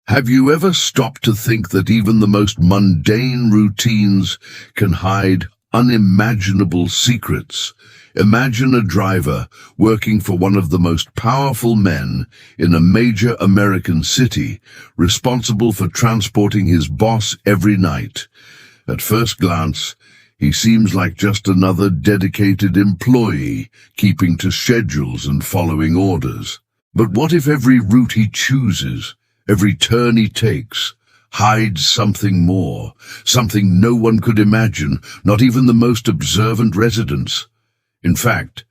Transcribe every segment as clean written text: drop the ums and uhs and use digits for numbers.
Have you ever stopped to think that even the most mundane routines can hide unimaginable secrets? Imagine a driver working for one of the most powerful men in a major American city, responsible for transporting his boss every night. At first glance, he seems like just another dedicated employee, keeping to schedules and following orders. But what if every route he chooses, every turn he takes, hides something more, something no one could imagine, not even the most observant residents? In fact,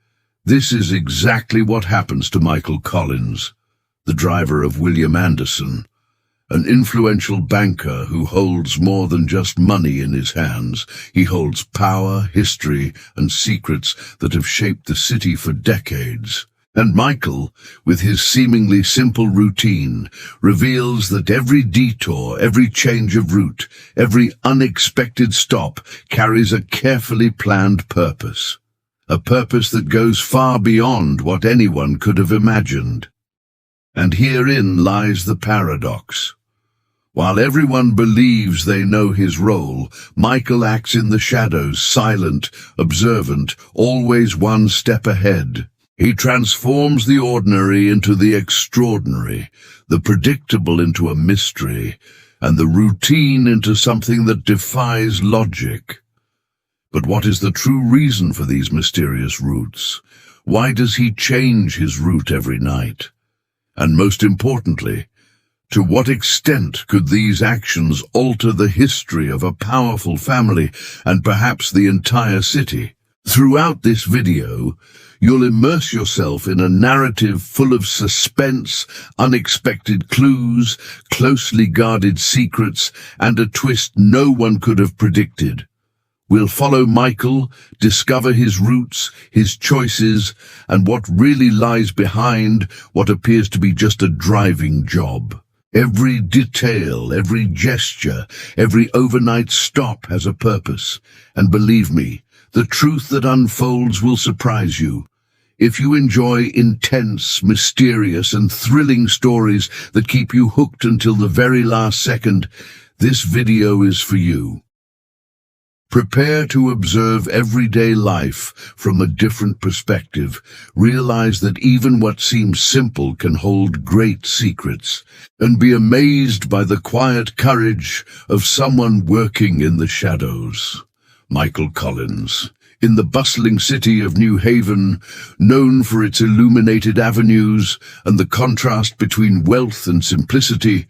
this is exactly what happens to Michael Collins, the driver of William Anderson, an influential banker who holds more than just money in his hands. He holds power, history, and secrets that have shaped the city for decades. And Michael, with his seemingly simple routine, reveals that every detour, every change of route, every unexpected stop carries a carefully planned purpose. A purpose that goes far beyond what anyone could have imagined. And herein lies the paradox. While everyone believes they know his role, Michael acts in the shadows, silent, observant, always one step ahead. He transforms the ordinary into the extraordinary, the predictable into a mystery, and the routine into something that defies logic. But what is the true reason for these mysterious routes? Why does he change his route every night? And most importantly, to what extent could these actions alter the history of a powerful family and perhaps the entire city? Throughout this video, you'll immerse yourself in a narrative full of suspense, unexpected clues, closely guarded secrets, and a twist no one could have predicted. We'll follow Michael, discover his roots, his choices, and what really lies behind what appears to be just a driving job. Every detail, every gesture, every overnight stop has a purpose. And believe me, the truth that unfolds will surprise you. If you enjoy intense, mysterious, and thrilling stories that keep you hooked until the very last second, this video is for you. Prepare to observe everyday life from a different perspective. Realize that even what seems simple can hold great secrets, and be amazed by the quiet courage of someone working in the shadows. Michael Collins. In the bustling city of New Haven, known for its illuminated avenues and the contrast between wealth and simplicity,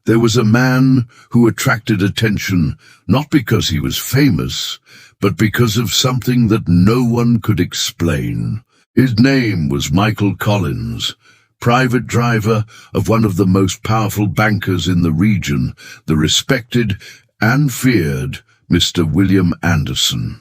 there was a man who attracted attention not because he was famous, but because of something that no one could explain. His name was Michael Collins, private driver of one of the most powerful bankers in the region, the respected and feared Mr. William Anderson.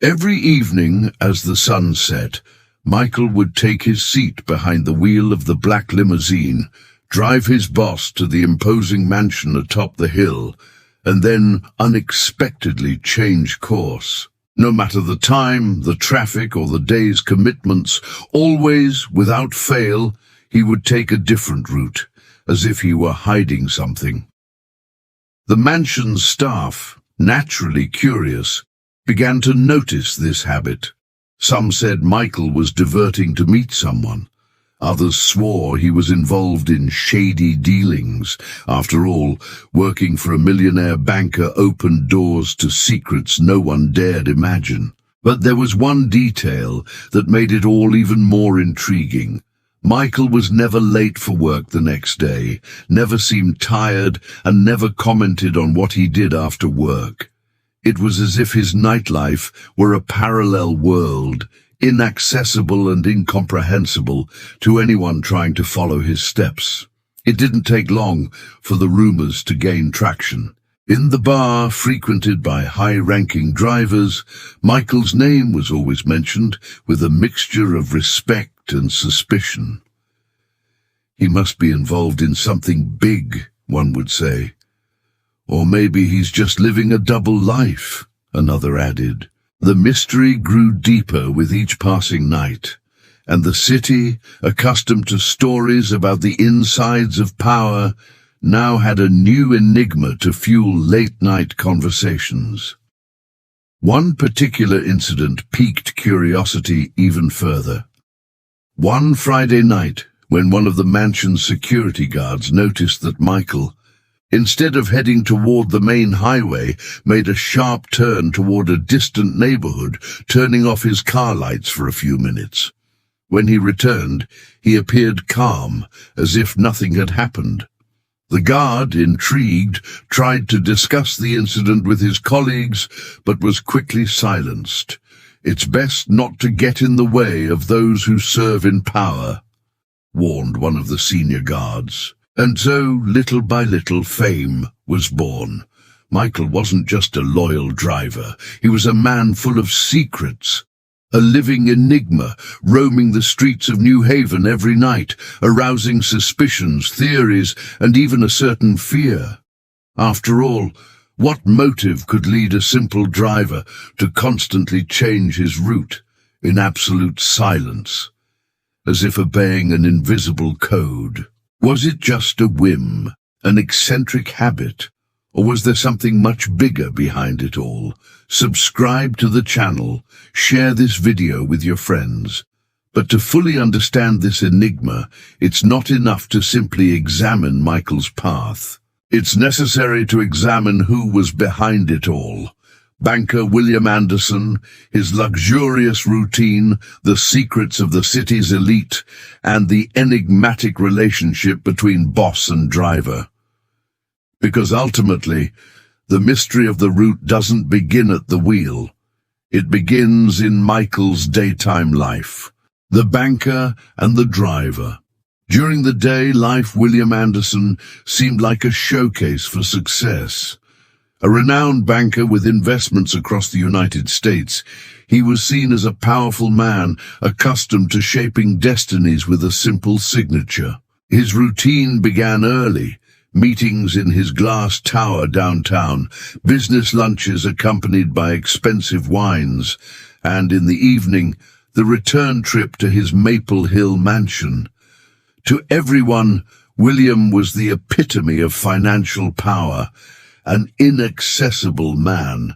Every evening, as the sun set, Michael would take his seat behind the wheel of the black limousine, drive his boss to the imposing mansion atop the hill, and then unexpectedly change course. No matter the time, the traffic, or the day's commitments, always, without fail, he would take a different route, as if he were hiding something. The mansion's staff, naturally curious, began to notice this habit. Some said Michael was diverting to meet someone. Others swore he was involved in shady dealings. After all, working for a millionaire banker opened doors to secrets no one dared imagine. But there was one detail that made it all even more intriguing. Michael was never late for work the next day, never seemed tired, and never commented on what he did after work. It was as if his nightlife were a parallel world, inaccessible and incomprehensible to anyone trying to follow his steps. It didn't take long for the rumors to gain traction. In the bar frequented by high-ranking drivers, Michael's name was always mentioned with a mixture of respect and suspicion. He must be involved in something big, one would say. Or maybe he's just living a double life, another added. The mystery grew deeper with each passing night. and the city, accustomed to stories about the insides of power, now had a new enigma to fuel late-night conversations. One particular incident piqued curiosity even further. One Friday night, when one of the mansion's security guards noticed that Michael, instead of heading toward the main highway, made a sharp turn toward a distant neighborhood, turning off his car lights for a few minutes. When he returned, he appeared calm, as if nothing had happened. The guard, intrigued, tried to discuss the incident with his colleagues, but was quickly silenced. "It's best not to get in the way of those who serve in power," warned one of the senior guards. And so, little by little, fame was born. Michael wasn't just a loyal driver. He was a man full of secrets, a living enigma, roaming the streets of New Haven every night, arousing suspicions, theories, and even a certain fear. After all, what motive could lead a simple driver to constantly change his route in absolute silence, as if obeying an invisible code? Was it just a whim, an eccentric habit, or was there something much bigger behind it all? Subscribe to the channel, share this video with your friends. But to fully understand this enigma, it's not enough to simply examine Michael's path. It's necessary to examine who was behind it all. Banker William Anderson, his luxurious routine, the secrets of the city's elite, and the enigmatic relationship between boss and driver. Because ultimately, the mystery of the route doesn't begin at the wheel. It begins in Michael's daytime life. The banker and the driver. During the day, William Anderson seemed like a showcase for success. A renowned banker with investments across the United States, he was seen as a powerful man, accustomed to shaping destinies with a simple signature. His routine began early, meetings in his glass tower downtown, business lunches accompanied by expensive wines, and in the evening, the return trip to his Maple Hill mansion. To everyone, William was the epitome of financial power, an inaccessible man.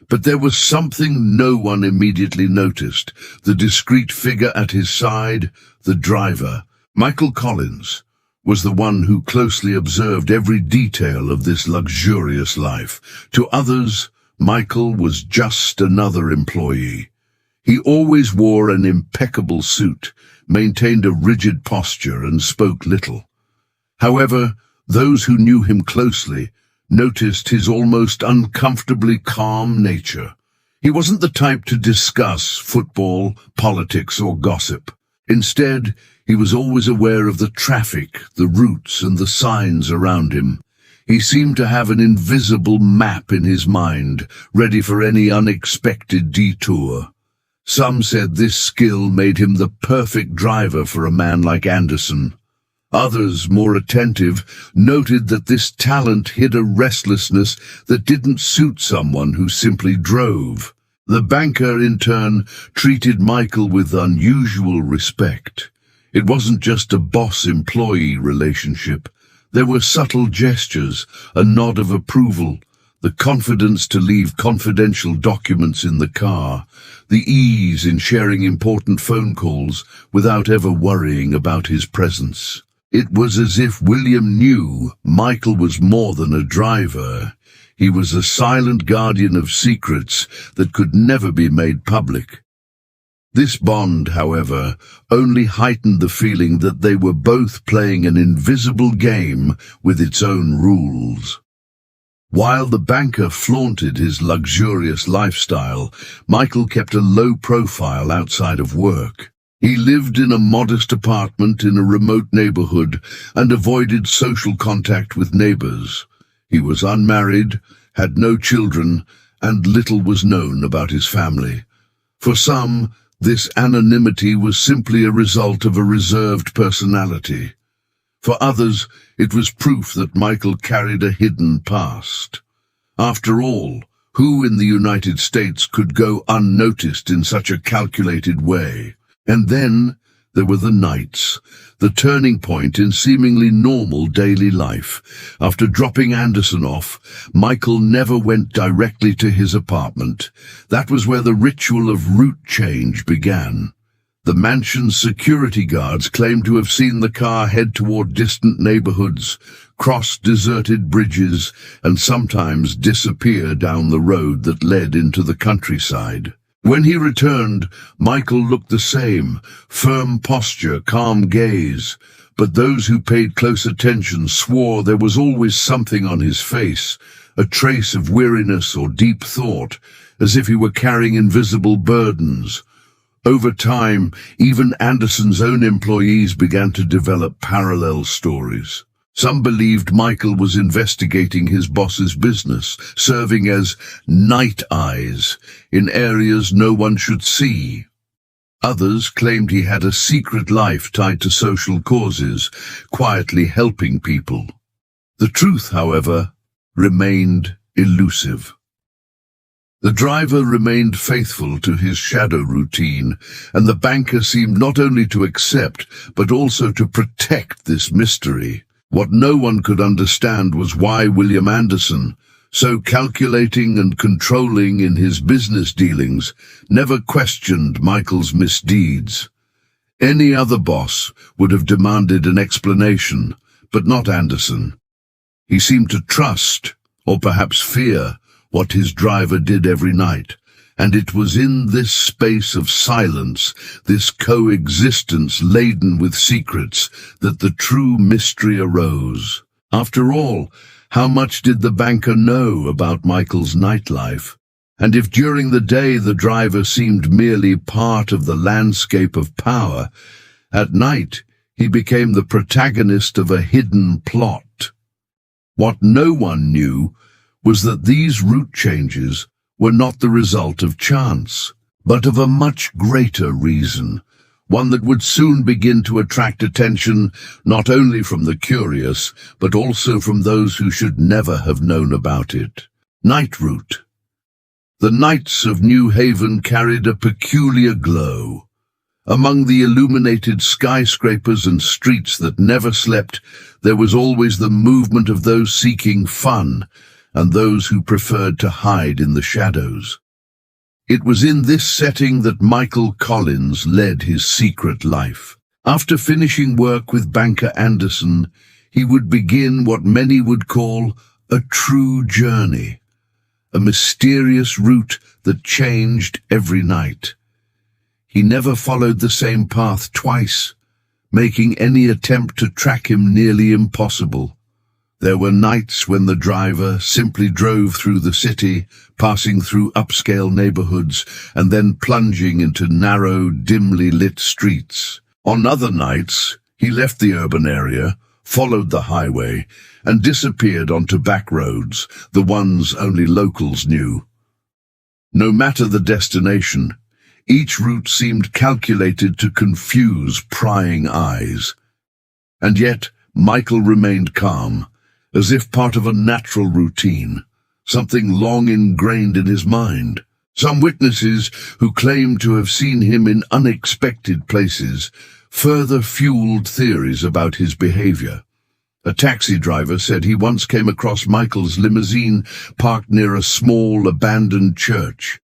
But there was something no one immediately noticed: the discreet figure at his side, the driver. Michael Collins was the one who closely observed every detail of this luxurious life. To others, Michael was just another employee. He always wore an impeccable suit, maintained a rigid posture, and spoke little. However, those who knew him closely noticed his almost uncomfortably calm nature. He wasn't the type to discuss football, politics, or gossip. Instead, he was always aware of the traffic, the routes, and the signs around him. He seemed to have an invisible map in his mind, ready for any unexpected detour. Some said this skill made him the perfect driver for a man like Anderson. Others, more attentive, noted that this talent hid a restlessness that didn't suit someone who simply drove. The banker, in turn, treated Michael with unusual respect. It wasn't just a boss-employee relationship. There were subtle gestures, a nod of approval, the confidence to leave confidential documents in the car, the ease in sharing important phone calls without ever worrying about his presence. It was as if William knew Michael was more than a driver. He was a silent guardian of secrets that could never be made public. This bond, however, only heightened the feeling that they were both playing an invisible game with its own rules. While the banker flaunted his luxurious lifestyle, Michael kept a low profile outside of work. He lived in a modest apartment in a remote neighborhood and avoided social contact with neighbors. He was unmarried, had no children, and little was known about his family. For some, this anonymity was simply a result of a reserved personality. For others, it was proof that Michael carried a hidden past. After all, who in the United States could go unnoticed in such a calculated way? And then There were the nights, the turning point in seemingly normal daily life. After dropping Anderson off, Michael never went directly to his apartment. That was where the ritual of route change began. The mansion's security guards claimed to have seen the car head toward distant neighborhoods, cross deserted bridges, and sometimes disappear down the road that led into the countryside. When he returned, Michael looked the same, firm posture, calm gaze, but those who paid close attention swore there was always something on his face, a trace of weariness or deep thought, as if he were carrying invisible burdens. Over time, even Anderson's own employees began to develop parallel stories. Some believed Michael was investigating his boss's business, serving as night eyes in areas no one should see. Others claimed he had a secret life tied to social causes, quietly helping people. The truth, however, remained elusive. The driver remained faithful to his shadow routine, and the banker seemed not only to accept, but also to protect this mystery. What no one could understand was why William Anderson, so calculating and controlling in his business dealings, never questioned Michael's misdeeds. Any other boss would have demanded an explanation, but not Anderson. He seemed to trust, or perhaps fear, what his driver did every night. And it was in this space of silence, this coexistence laden with secrets, that the true mystery arose. After all, how much did the banker know about Michael's nightlife? And if during the day the driver seemed merely part of the landscape of power, at night he became the protagonist of a hidden plot. What no one knew was that these route changes were not the result of chance, but of a much greater reason, one that would soon begin to attract attention not only from the curious, but also from those who should never have known about it. Night route. The nights of New Haven carried a peculiar glow. Among the illuminated skyscrapers and streets that never slept, there was always the movement of those seeking fun, and those who preferred to hide in the shadows. It was in this setting that Michael Collins led his secret life. After finishing work with banker Anderson, he would begin what many would call a true journey, a mysterious route that changed every night. He never followed the same path twice, making any attempt to track him nearly impossible. There were nights when the driver simply drove through the city, passing through upscale neighborhoods and then plunging into narrow, dimly lit streets. On other nights, he left the urban area, followed the highway, and disappeared onto back roads, the ones only locals knew. No matter the destination, each route seemed calculated to confuse prying eyes. And yet, Michael remained calm, as if part of a natural routine, something long ingrained in his mind. Some witnesses who claimed to have seen him in unexpected places further fueled theories about his behavior. A taxi driver said he once came across Michael's limousine parked near a small, abandoned church.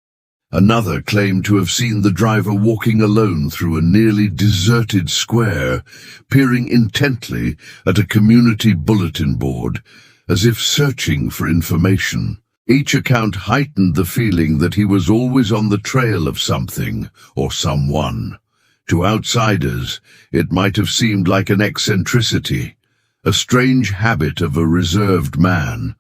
Another claimed to have seen the driver walking alone through a nearly deserted square, peering intently at a community bulletin board, as if searching for information. Each account heightened the feeling that he was always on the trail of something or someone. To outsiders, it might have seemed like an eccentricity, a strange habit of a reserved man.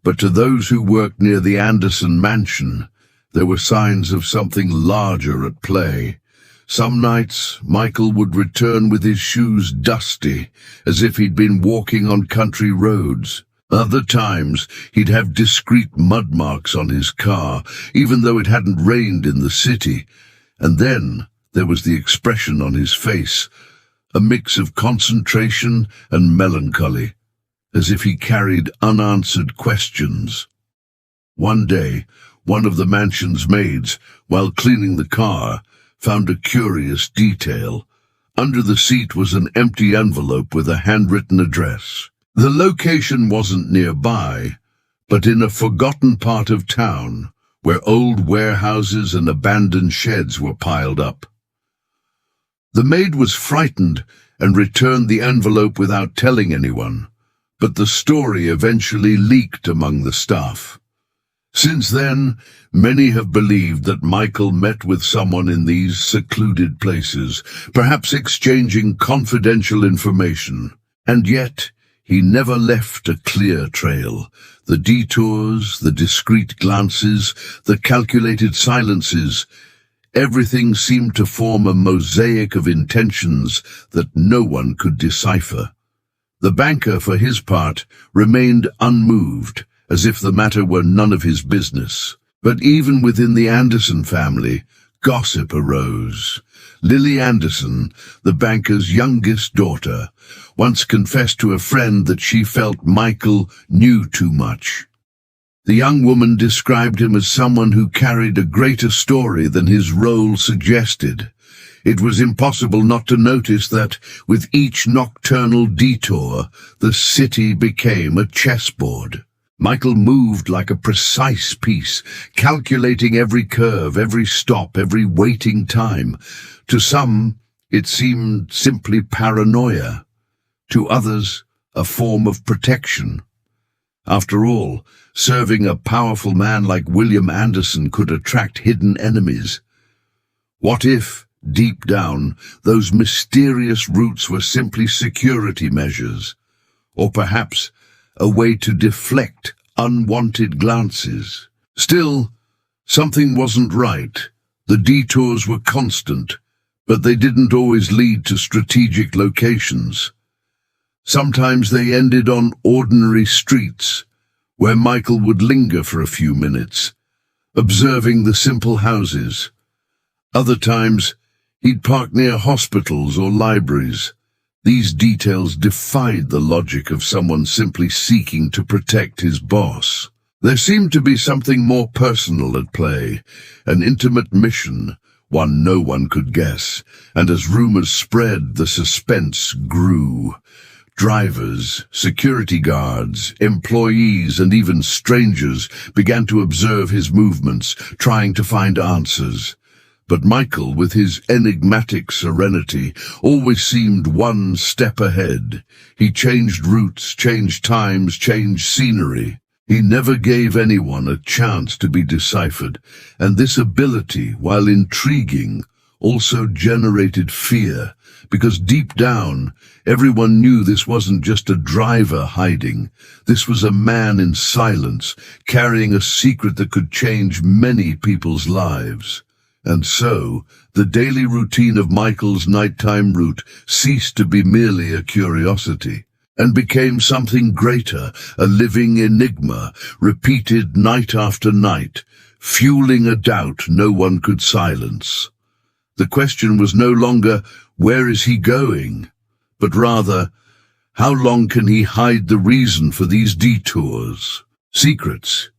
But to those who worked near the Anderson mansion, there were signs of something larger at play. Some nights, Michael would return with his shoes dusty, as if he'd been walking on country roads. Other times, he'd have discreet mud marks on his car, even though it hadn't rained in the city. And then there was the expression on his face, a mix of concentration and melancholy, as if he carried unanswered questions. One day, one of the mansion's maids, while cleaning the car, found a curious detail. Under the seat was an empty envelope with a handwritten address. The location wasn't nearby, but in a forgotten part of town, where old warehouses and abandoned sheds were piled up. The maid was frightened and returned the envelope without telling anyone, but the story eventually leaked among the staff. Since then, many have believed that Michael met with someone in these secluded places, perhaps exchanging confidential information. And yet, he never left a clear trail. The detours, the discreet glances, the calculated silences, everything seemed to form a mosaic of intentions that no one could decipher. The banker, for his part, remained unmoved, as if the matter were none of his business. But even within the Anderson family, gossip arose. Lily Anderson, the banker's youngest daughter, once confessed to a friend that she felt Michael knew too much. The young woman described him as someone who carried a greater story than his role suggested. It was impossible not to notice that, with each nocturnal detour, the city became a chessboard. Michael moved like a precise piece, calculating every curve, every stop, every waiting time. To some, it seemed simply paranoia. To others, a form of protection. After all, serving a powerful man like William Anderson could attract hidden enemies. What if, deep down, those mysterious routes were simply security measures? Or perhaps a way to deflect unwanted glances? Still, something wasn't right. The detours were constant, but they didn't always lead to strategic locations. Sometimes they ended on ordinary streets, where Michael would linger for a few minutes, observing the simple houses. Other times, he'd park near hospitals or libraries. These details defied the logic of someone simply seeking to protect his boss. There seemed to be something more personal at play, an intimate mission, one no one could guess, and as rumors spread, the suspense grew. Drivers, security guards, employees, and even strangers began to observe his movements, trying to find answers. But Michael, with his enigmatic serenity, always seemed one step ahead. He changed routes, changed times, changed scenery. He never gave anyone a chance to be deciphered, and this ability, while intriguing, also generated fear, because deep down, everyone knew this wasn't just a driver hiding. This was a man in silence, carrying a secret that could change many people's lives. And so, the daily routine of Michael's nighttime route ceased to be merely a curiosity, and became something greater, a living enigma, repeated night after night, fueling a doubt no one could silence. The question was no longer, where is he going? But rather, how long can he hide the reason for these detours? Secrets.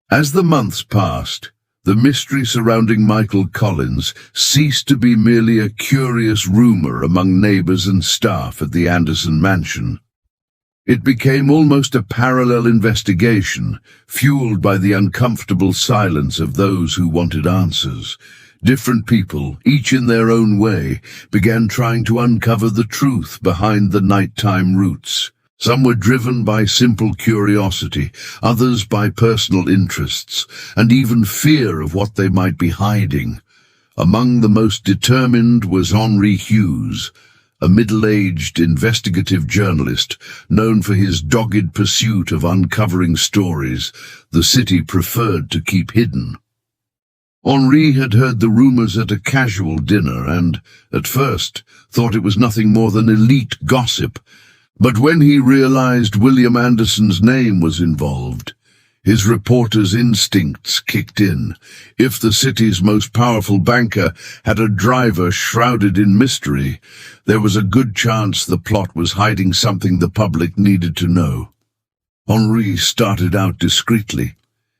As the months passed, the mystery surrounding Michael Collins ceased to be merely a curious rumor among neighbors and staff at the Anderson mansion. It became almost a parallel investigation, fueled by the uncomfortable silence of those who wanted answers. Different people, each in their own way, began trying to uncover the truth behind the nighttime routes. Some were driven by simple curiosity, others by personal interests, and even fear of what they might be hiding. Among the most determined was Henry Hughes, a middle-aged investigative journalist known for his dogged pursuit of uncovering stories the city preferred to keep hidden. Henri had heard the rumors at a casual dinner and, at first, thought it was nothing more than elite gossip. But when he realized William Anderson's name was involved, his reporter's instincts kicked in. If the city's most powerful banker had a driver shrouded in mystery, there was a good chance the plot was hiding something the public needed to know. Henri started out discreetly.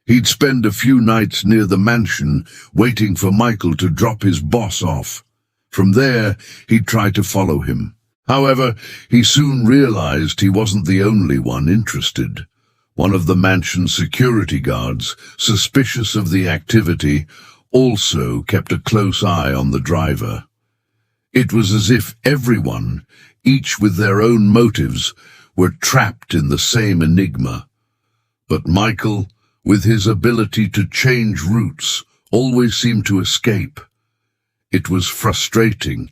He'd spend a few nights near the mansion, waiting for Michael to drop his boss off. From there, he'd try to follow him. However, he soon realized he wasn't the only one interested. One of the mansion's security guards, suspicious of the activity, also kept a close eye on the driver. It was as if everyone, each with their own motives, were trapped in the same enigma. But Michael, with his ability to change routes, always seemed to escape. It was frustrating,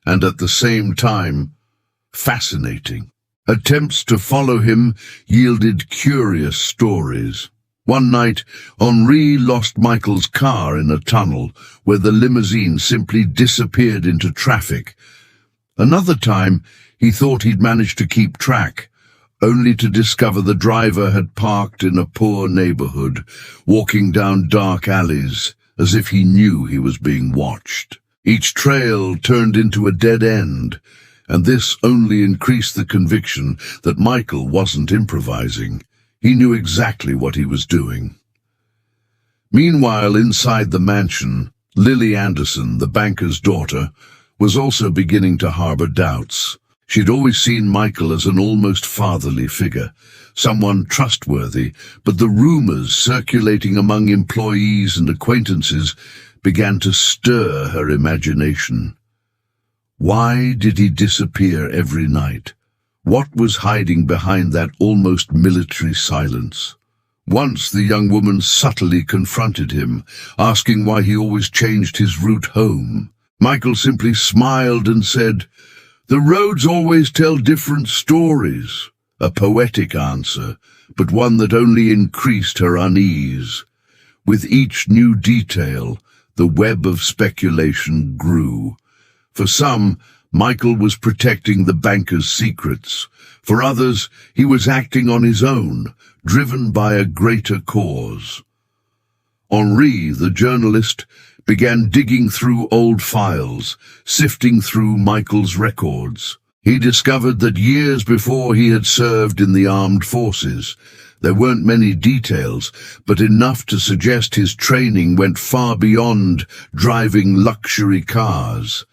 and at the same time, fascinating. Attempts to follow him yielded curious stories. One night, Henri lost Michael's car in a tunnel where the limousine simply disappeared into traffic. Another time, he thought he'd managed to keep track, only to discover the driver had parked in a poor neighborhood, walking down dark alleys as if he knew he was being watched. Each trail turned into a dead end, and this only increased the conviction that Michael wasn't improvising. He knew exactly what he was doing. Meanwhile, inside the mansion, Lily Anderson, the banker's daughter, was also beginning to harbor doubts. She'd always seen Michael as an almost fatherly figure, someone trustworthy, but the rumors circulating among employees and acquaintances began to stir her imagination. Why did he disappear every night? What was hiding behind that almost military silence? Once the young woman subtly confronted him, asking why he always changed his route home. Michael simply smiled and said, "The roads always tell different stories." A poetic answer, but one that only increased her unease. With each new detail, the web of speculation grew. For some, Michael was protecting the banker's secrets. For others, he was acting on his own, driven by a greater cause. Henri, the journalist, began digging through old files, sifting through Michael's records. He discovered that years before he had served in the armed forces. There weren't many details, but enough to suggest his training went far beyond driving luxury cars.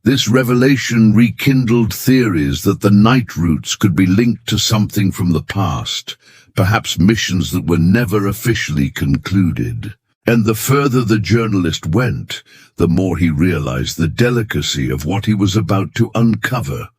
This revelation rekindled theories that the night routes could be linked to something from the past, perhaps missions that were never officially concluded. And the further the journalist went, the more he realized the delicacy of what he was about to uncover.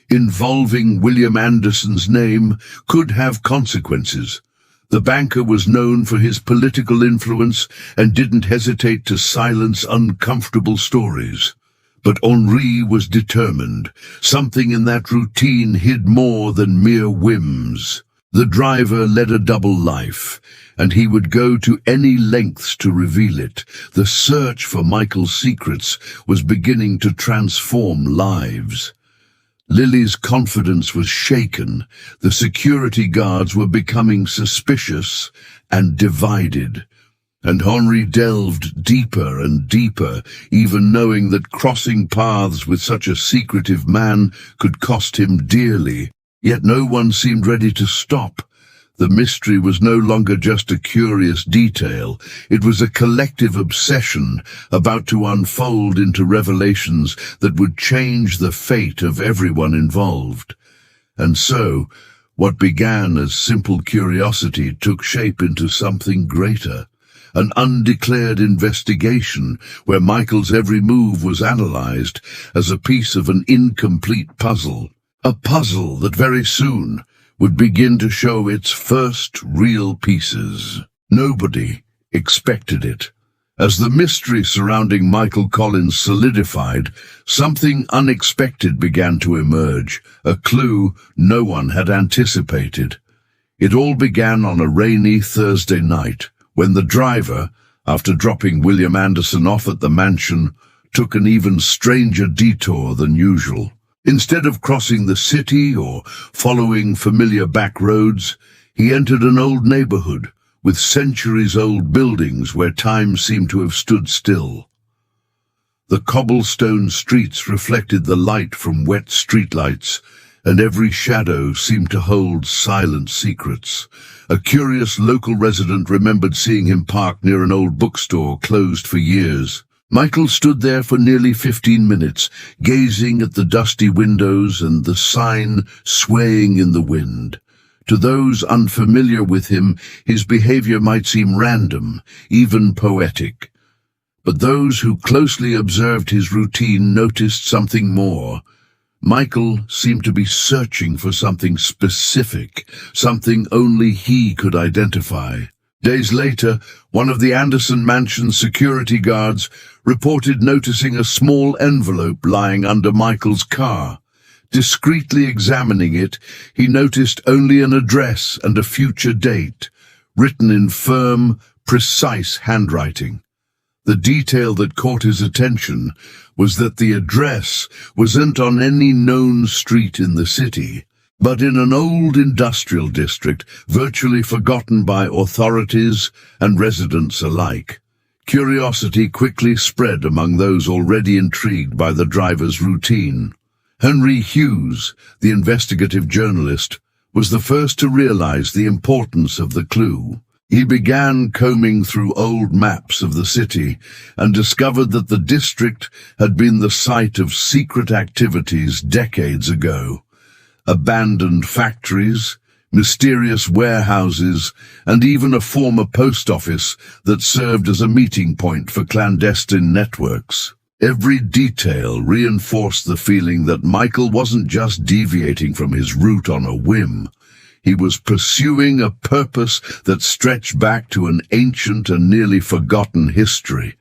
Involving William Anderson's name could have consequences. The banker was known for his political influence and didn't hesitate to silence uncomfortable stories. But Henri was determined. Something in that routine hid more than mere whims. The driver led a double life, and he would go to any lengths to reveal it. The search for Michael's secrets was beginning to transform lives. Lily's confidence was shaken. The security guards were becoming suspicious and divided. And Henri delved deeper and deeper, even knowing that crossing paths with such a secretive man could cost him dearly. Yet no one seemed ready to stop. The mystery was no longer just a curious detail. It was a collective obsession about to unfold into revelations that would change the fate of everyone involved. And so, what began as simple curiosity took shape into something greater. An undeclared investigation where Michael's every move was analyzed as a piece of an incomplete puzzle. A puzzle that very soon would begin to show its first real pieces. Nobody expected it. As the mystery surrounding Michael Collins solidified, something unexpected began to emerge, a clue no one had anticipated. It all began on a rainy Thursday night, when the driver, after dropping William Anderson off at the mansion, took an even stranger detour than usual. Instead of crossing the city or following familiar back roads, he entered an old neighborhood with centuries-old buildings where time seemed to have stood still. The cobblestone streets reflected the light from wet streetlights, and every shadow seemed to hold silent secrets. A curious local resident remembered seeing him parked near an old bookstore closed for years. Michael stood there for nearly 15 minutes, gazing at the dusty windows and the sign swaying in the wind. To those unfamiliar with him, his behavior might seem random, even poetic. But those who closely observed his routine noticed something more. Michael seemed to be searching for something specific, something only he could identify. Days later, one of the Anderson Mansion's security guards reported noticing a small envelope lying under Michael's car. Discreetly examining it, he noticed only an address and a future date, written in firm, precise handwriting. The detail that caught his attention was that the address wasn't on any known street in the city, but in an old industrial district virtually forgotten by authorities and residents alike. Curiosity quickly spread among those already intrigued by the driver's routine. Henry Hughes, the investigative journalist, was the first to realize the importance of the clue. He began combing through old maps of the city and discovered that the district had been the site of secret activities decades ago. Abandoned factories, mysterious warehouses, and even a former post office that served as a meeting point for clandestine networks. Every detail reinforced the feeling that Michael wasn't just deviating from his route on a whim. He was pursuing a purpose that stretched back to an ancient and nearly forgotten history.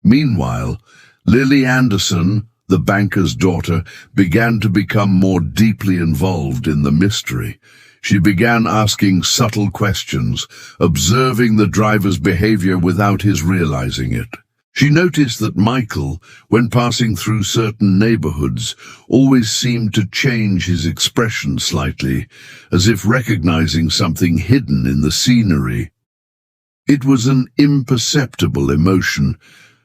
Meanwhile, Lily Anderson, the banker's daughter, began to become more deeply involved in the mystery. She began asking subtle questions, observing the driver's behavior without his realizing it. She noticed that Michael, when passing through certain neighborhoods, always seemed to change his expression slightly, as if recognizing something hidden in the scenery. It was an imperceptible emotion,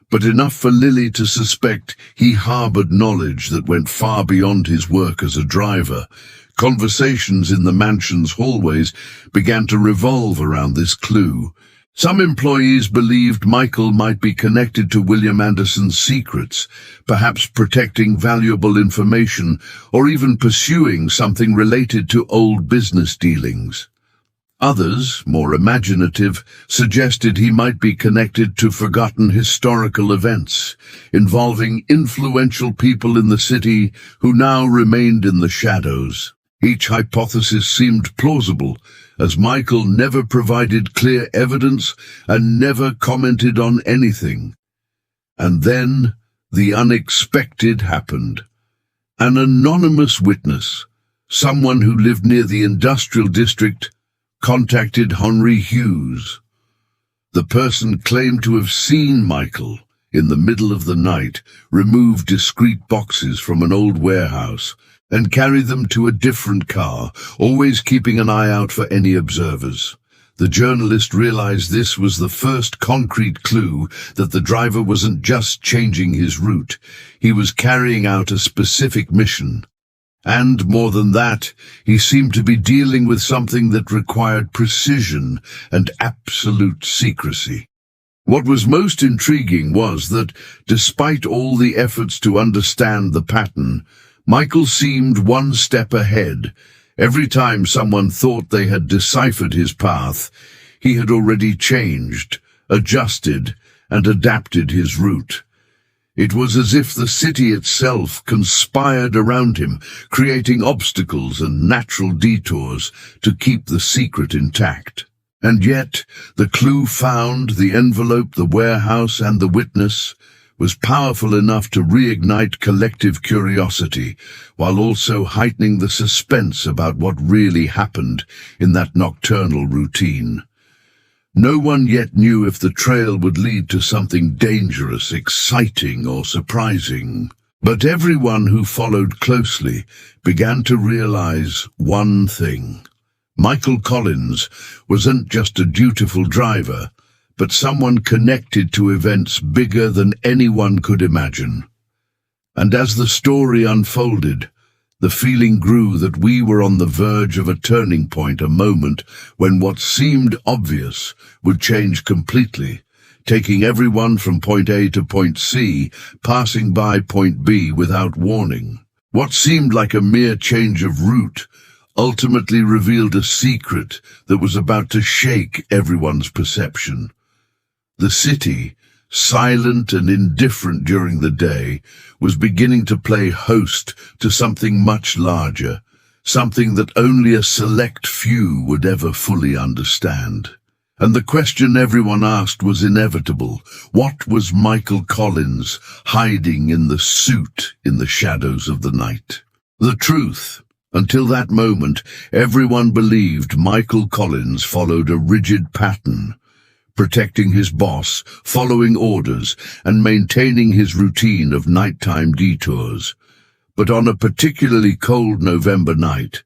but enough for Lily to suspect he harbored knowledge that went far beyond his work as a driver. Conversations in the mansion's hallways began to revolve around this clue. Some employees believed Michael might be connected to William Anderson's secrets, perhaps protecting valuable information or even pursuing something related to old business dealings. Others, more imaginative, suggested he might be connected to forgotten historical events, involving influential people in the city who now remained in the shadows. Each hypothesis seemed plausible, as Michael never provided clear evidence and never commented on anything. And then the unexpected happened. An anonymous witness, someone who lived near the industrial district, contacted Henry Hughes. The person claimed to have seen Michael, in the middle of the night, remove discreet boxes from an old warehouse and carry them to a different car, always keeping an eye out for any observers. The journalist realized this was the first concrete clue that the driver wasn't just changing his route, he was carrying out a specific mission. And more than that, he seemed to be dealing with something that required precision and absolute secrecy. What was most intriguing was that, despite all the efforts to understand the pattern, Michael seemed one step ahead. Every time someone thought they had deciphered his path, he had already changed, adjusted, and adapted his route. It was as if the city itself conspired around him, creating obstacles and natural detours to keep the secret intact. And yet, the clue found, the envelope, the warehouse, and the witness, was powerful enough to reignite collective curiosity, while also heightening the suspense about what really happened in that nocturnal routine. No one yet knew if the trail would lead to something dangerous, exciting, or surprising. But everyone who followed closely began to realize one thing. Michael Collins wasn't just a dutiful driver, but someone connected to events bigger than anyone could imagine. And as the story unfolded, the feeling grew that we were on the verge of a turning point, a moment when what seemed obvious would change completely, taking everyone from point A to point C, passing by point B without warning. What seemed like a mere change of route ultimately revealed a secret that was about to shake everyone's perception. The city, silent and indifferent during the day, was beginning to play host to something much larger, something that only a select few would ever fully understand. And the question everyone asked was inevitable. What was Michael Collins hiding in the suit in the shadows of the night? The truth, until that moment, everyone believed Michael Collins followed a rigid pattern, protecting his boss, following orders, and maintaining his routine of nighttime detours. But on a particularly cold November night,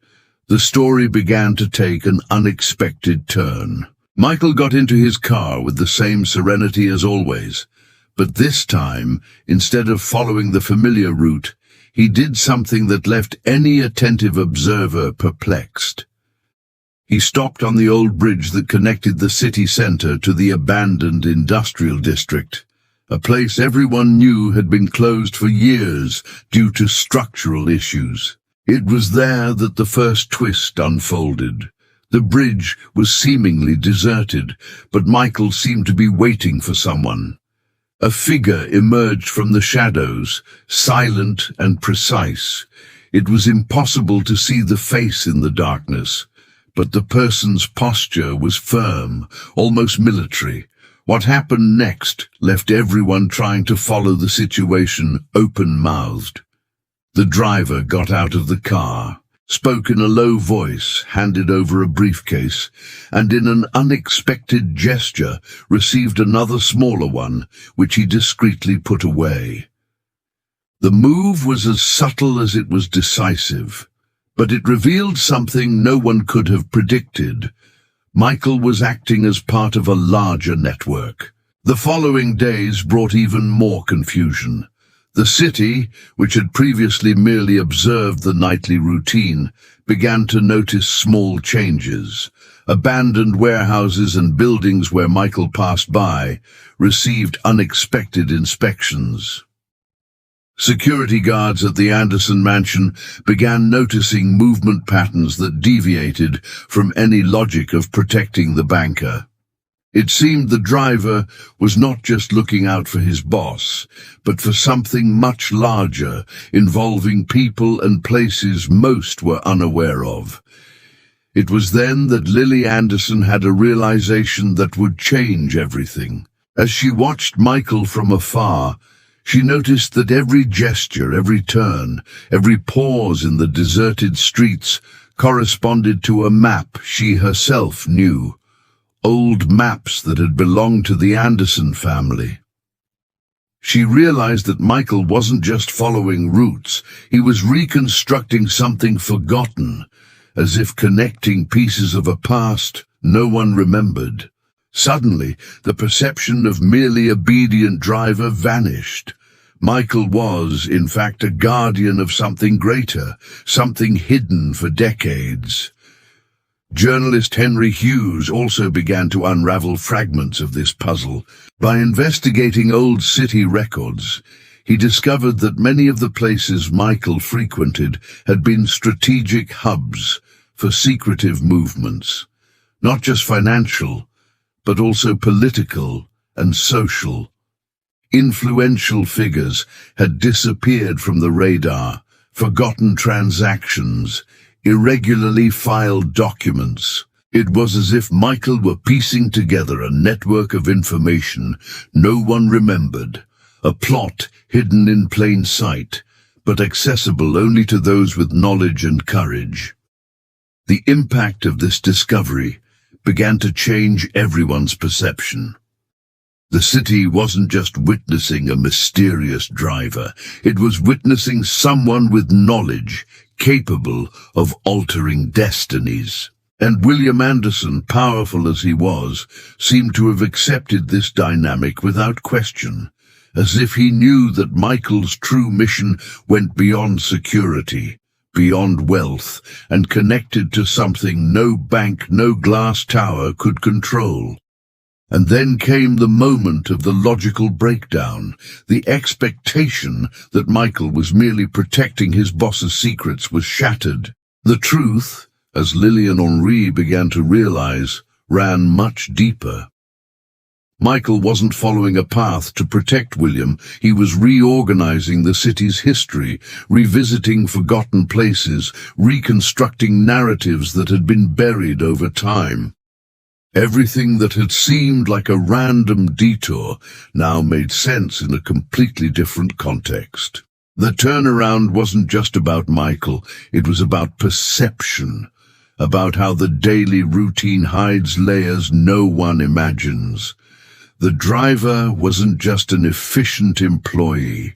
the story began to take an unexpected turn. Michael got into his car with the same serenity as always, but this time, instead of following the familiar route, he did something that left any attentive observer perplexed. He stopped on the old bridge that connected the city center to the abandoned industrial district, a place everyone knew had been closed for years due to structural issues. It was there that the first twist unfolded. The bridge was seemingly deserted, but Michael seemed to be waiting for someone. A figure emerged from the shadows, silent and precise. It was impossible to see the face in the darkness, but the person's posture was firm, almost military. What happened next left everyone trying to follow the situation open-mouthed. The driver got out of the car, spoke in a low voice, handed over a briefcase, and in an unexpected gesture received another smaller one, which he discreetly put away. The move was as subtle as it was decisive, but it revealed something no one could have predicted. Michael was acting as part of a larger network. The following days brought even more confusion. The city, which had previously merely observed the nightly routine, began to notice small changes. Abandoned warehouses and buildings where Michael passed by received unexpected inspections. Security guards at the Anderson mansion began noticing movement patterns that deviated from any logic of protecting the banker. It seemed the driver was not just looking out for his boss, but for something much larger, involving people and places most were unaware of. It was then that Lily Anderson had a realization that would change everything. As she watched Michael from afar, she noticed that every gesture, every turn, every pause in the deserted streets corresponded to a map she herself knew. Old maps that had belonged to the Anderson family. She realized that Michael wasn't just following routes, he was reconstructing something forgotten, as if connecting pieces of a past no one remembered. Suddenly, the perception of merely obedient driver vanished. Michael was, in fact, a guardian of something greater, something hidden for decades. Journalist Henry Hughes also began to unravel fragments of this puzzle. By investigating old city records, he discovered that many of the places Michael frequented had been strategic hubs for secretive movements, not just financial, but also political and social. Influential figures had disappeared from the radar, forgotten transactions, irregularly filed documents. It was as if Michael were piecing together a network of information no one remembered, a plot hidden in plain sight, but accessible only to those with knowledge and courage. The impact of this discovery began to change everyone's perception. The city wasn't just witnessing a mysterious driver, it was witnessing someone with knowledge, capable of altering destinies. And William Anderson, powerful as he was, seemed to have accepted this dynamic without question, as if he knew that Michael's true mission went beyond security, beyond wealth, and connected to something no bank, no glass tower could control. And then came the moment of the logical breakdown. The expectation that Michael was merely protecting his boss's secrets was shattered. The truth, as Lily and Henri began to realize, ran much deeper. Michael wasn't following a path to protect William. He was reorganizing the city's history, revisiting forgotten places, reconstructing narratives that had been buried over time. Everything that had seemed like a random detour now made sense in a completely different context. The turnaround wasn't just about Michael, it was about perception, about how the daily routine hides layers no one imagines. The driver wasn't just an efficient employee.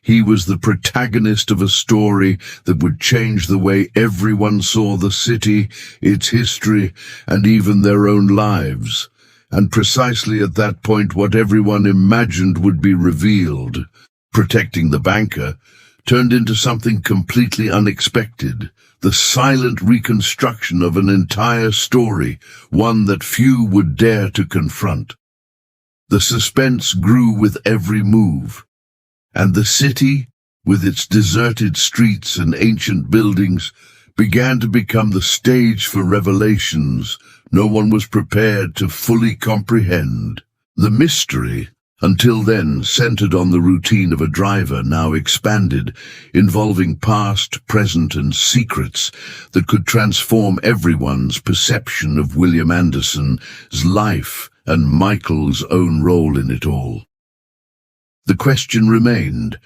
He was the protagonist of a story that would change the way everyone saw the city, its history, and even their own lives. And precisely at that point, what everyone imagined would be revealed. Protecting the banker turned into something completely unexpected. The silent reconstruction of an entire story, one that few would dare to confront. The suspense grew with every move. And the city, with its deserted streets and ancient buildings, began to become the stage for revelations no one was prepared to fully comprehend. The mystery, until then centered on the routine of a driver, now expanded, involving past, present, and secrets that could transform everyone's perception of William Anderson's life and Michael's own role in it all. The question remained,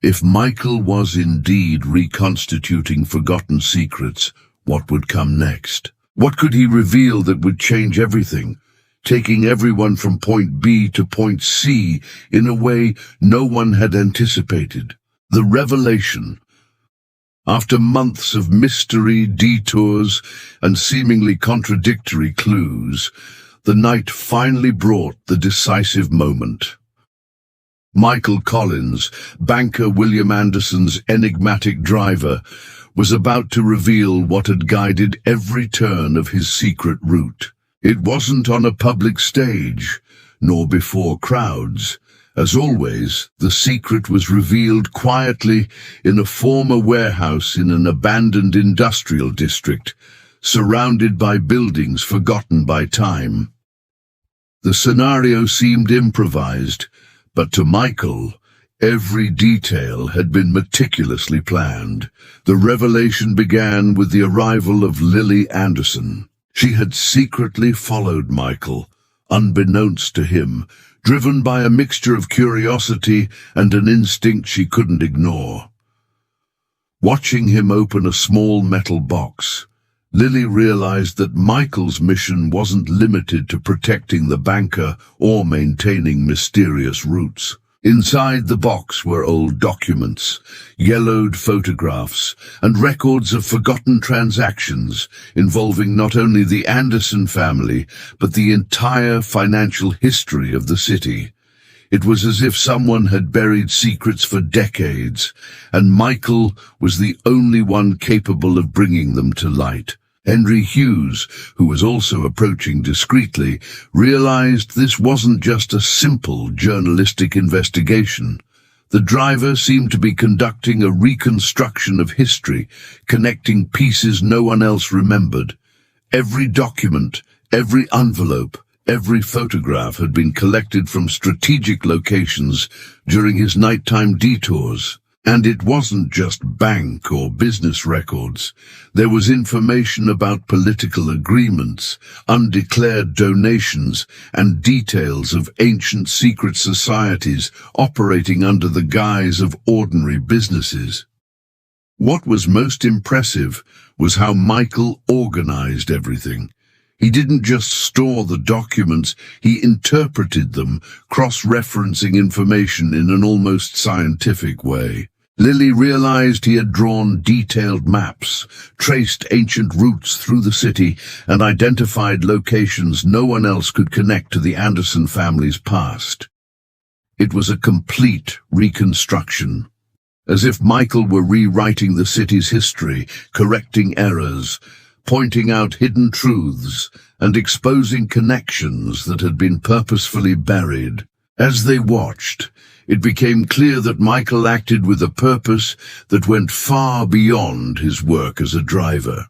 if Michael was indeed reconstituting forgotten secrets, what would come next? What could he reveal that would change everything, taking everyone from point B to point C in a way no one had anticipated? The revelation. After months of mystery, detours, and seemingly contradictory clues, the night finally brought the decisive moment. Michael Collins, banker William Anderson's enigmatic driver, was about to reveal what had guided every turn of his secret route. It wasn't on a public stage, nor before crowds. As always, the secret was revealed quietly in a former warehouse in an abandoned industrial district, surrounded by buildings forgotten by time. The scenario seemed improvised, but to Michael, every detail had been meticulously planned. The revelation began with the arrival of Lily Anderson. She had secretly followed Michael, unbeknownst to him, driven by a mixture of curiosity and an instinct she couldn't ignore. Watching him open a small metal box, Lily realized that Michael's mission wasn't limited to protecting the banker or maintaining mysterious routes. Inside the box were old documents, yellowed photographs, and records of forgotten transactions involving not only the Anderson family, but the entire financial history of the city. It was as if someone had buried secrets for decades, and Michael was the only one capable of bringing them to light. Henry Hughes, who was also approaching discreetly, realized this wasn't just a simple journalistic investigation. The driver seemed to be conducting a reconstruction of history, connecting pieces no one else remembered. Every document, every envelope, every photograph had been collected from strategic locations during his nighttime detours. And it wasn't just bank or business records. There was information about political agreements, undeclared donations, and details of ancient secret societies operating under the guise of ordinary businesses. What was most impressive was how Michael organized everything. He didn't just store the documents, he interpreted them, cross-referencing information in an almost scientific way. Lily realized he had drawn detailed maps, traced ancient routes through the city, and identified locations no one else could connect to the Anderson family's past. It was a complete reconstruction, as if Michael were rewriting the city's history, correcting errors, pointing out hidden truths and exposing connections that had been purposefully buried. As they watched, it became clear that Michael acted with a purpose that went far beyond his work as a driver.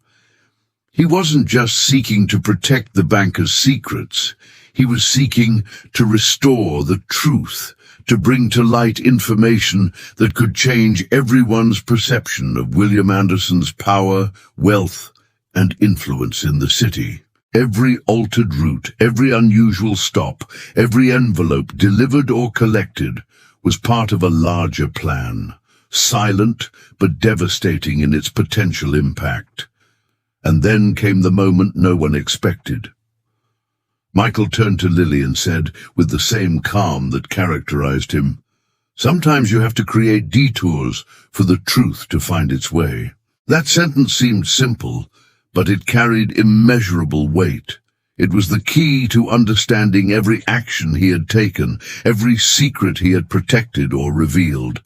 He wasn't just seeking to protect the banker's secrets. He was seeking to restore the truth, to bring to light information that could change everyone's perception of William Anderson's power, wealth, and influence in the city. Every altered route, every unusual stop, every envelope delivered or collected was part of a larger plan, silent but devastating in its potential impact. And then came the moment no one expected. Michael turned to Lily and said, with the same calm that characterized him, "Sometimes you have to create detours for the truth to find its way." That sentence seemed simple, but it carried immeasurable weight. It was the key to understanding every action he had taken, every secret he had protected or revealed.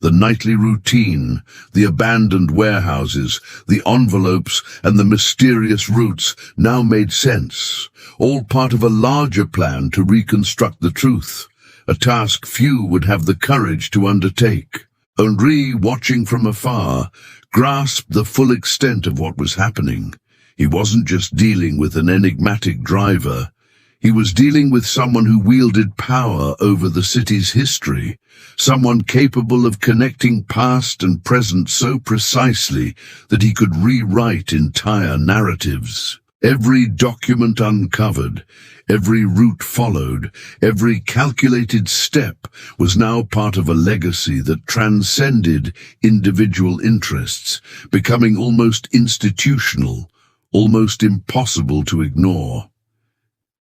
The nightly routine, the abandoned warehouses, the envelopes, and the mysterious routes now made sense, all part of a larger plan to reconstruct the truth, a task few would have the courage to undertake. Henri, watching from afar, grasped the full extent of what was happening. He wasn't just dealing with an enigmatic driver. He was dealing with someone who wielded power over the city's history, someone capable of connecting past and present so precisely that he could rewrite entire narratives. Every document uncovered, every route followed, every calculated step was now part of a legacy that transcended individual interests, becoming almost institutional, almost impossible to ignore.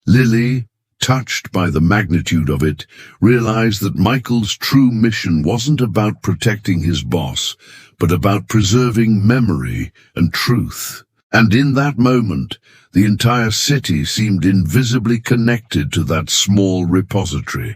Lily, touched by the magnitude of it, realized that Michael's true mission wasn't about protecting his boss, but about preserving memory and truth. And in that moment, the entire city seemed invisibly connected to that small repository.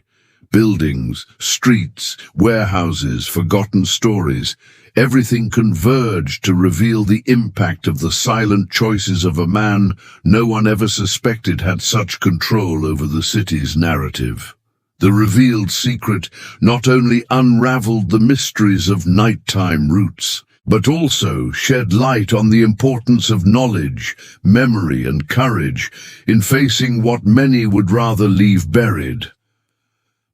Buildings, streets, warehouses, forgotten stories, everything converged to reveal the impact of the silent choices of a man no one ever suspected had such control over the city's narrative. The revealed secret not only unraveled the mysteries of nighttime routes, but also shed light on the importance of knowledge, memory, and courage in facing what many would rather leave buried.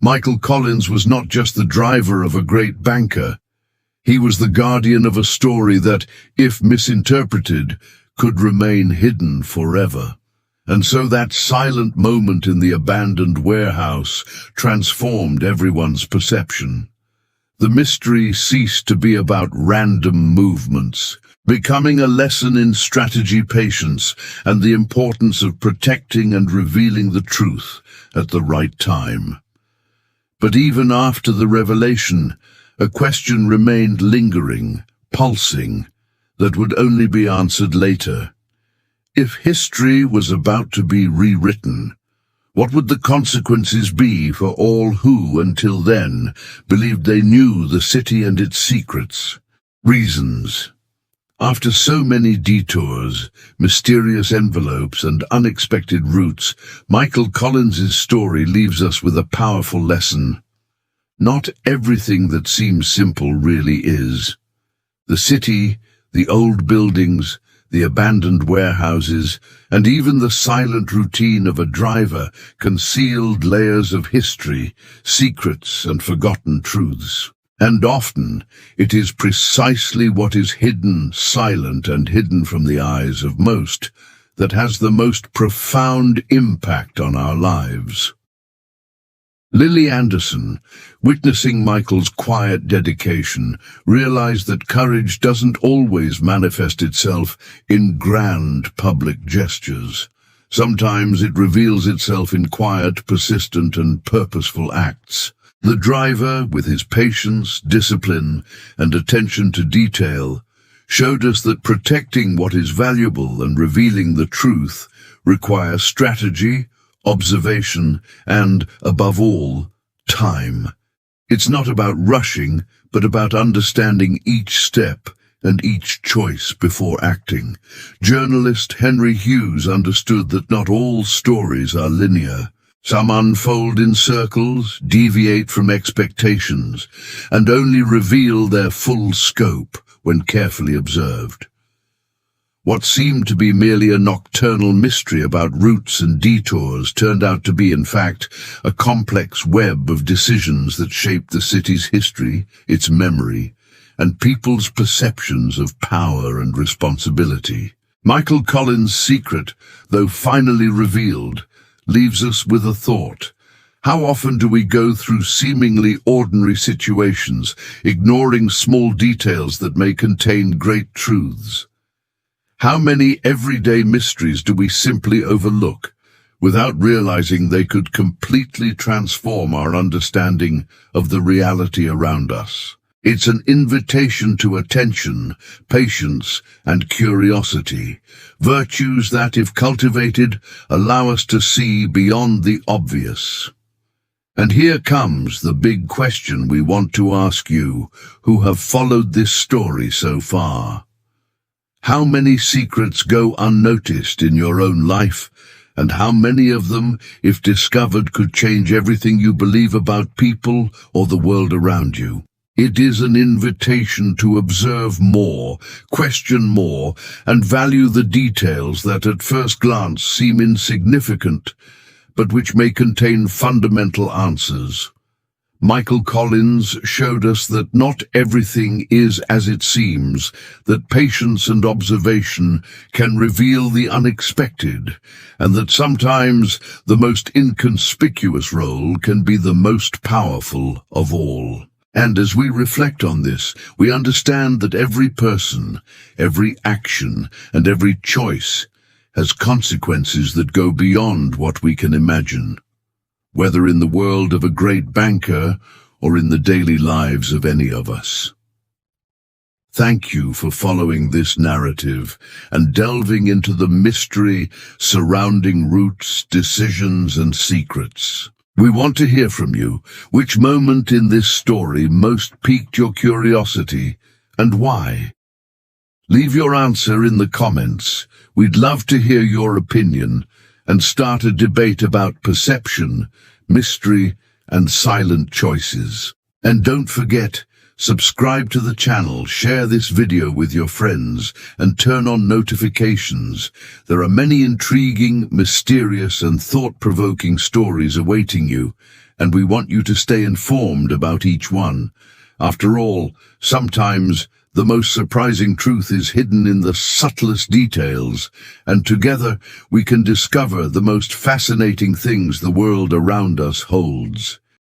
Michael Collins was not just the driver of a great banker. He was the guardian of a story that, if misinterpreted, could remain hidden forever. And so that silent moment in the abandoned warehouse transformed everyone's perception. The mystery ceased to be about random movements, becoming a lesson in strategy, patience, and the importance of protecting and revealing the truth at the right time. But even after the revelation, a question remained lingering, pulsing, that would only be answered later. If history was about to be rewritten, what would the consequences be for all who, until then, believed they knew the city and its secrets? Reasons. After so many detours, mysterious envelopes, and unexpected routes, Michael Collins's story leaves us with a powerful lesson. Not everything that seems simple really is. The city, the old buildings, the abandoned warehouses, and even the silent routine of a driver concealed layers of history, secrets, and forgotten truths. And often, it is precisely what is hidden, silent, and hidden from the eyes of most that has the most profound impact on our lives. Lily Anderson, witnessing Michael's quiet dedication, realized that courage doesn't always manifest itself in grand public gestures. Sometimes it reveals itself in quiet, persistent, and purposeful acts. The driver, with his patience, discipline, and attention to detail, showed us that protecting what is valuable and revealing the truth requires strategy, observation, and, above all, time. It's not about rushing, but about understanding each step and each choice before acting. Journalist Henry Hughes understood that not all stories are linear. Some unfold in circles, deviate from expectations, and only reveal their full scope when carefully observed. What seemed to be merely a nocturnal mystery about routes and detours turned out to be, in fact, a complex web of decisions that shaped the city's history, its memory, and people's perceptions of power and responsibility. Michael Collins' secret, though finally revealed, leaves us with a thought. How often do we go through seemingly ordinary situations, ignoring small details that may contain great truths? How many everyday mysteries do we simply overlook, without realizing they could completely transform our understanding of the reality around us? It's an invitation to attention, patience, and curiosity, virtues that, if cultivated, allow us to see beyond the obvious. And here comes the big question we want to ask you, who have followed this story so far. How many secrets go unnoticed in your own life, and how many of them, if discovered, could change everything you believe about people or the world around you? It is an invitation to observe more, question more, and value the details that at first glance seem insignificant, but which may contain fundamental answers. Michael Collins showed us that not everything is as it seems, that patience and observation can reveal the unexpected, and that sometimes the most inconspicuous role can be the most powerful of all. And as we reflect on this, we understand that every person, every action, and every choice has consequences that go beyond what we can imagine, whether in the world of a great banker or in the daily lives of any of us. Thank you for following this narrative and delving into the mystery surrounding roots, decisions, and secrets. We want to hear from you. Which moment in this story most piqued your curiosity, and why? Leave your answer in the comments. We'd love to hear your opinion and start a debate about perception, mystery, and silent choices. And don't forget, subscribe to the channel, share this video with your friends, and turn on notifications. There are many intriguing, mysterious, and thought-provoking stories awaiting you, and we want you to stay informed about each one. After all, sometimes the most surprising truth is hidden in the subtlest details, and together we can discover the most fascinating things the world around us holds.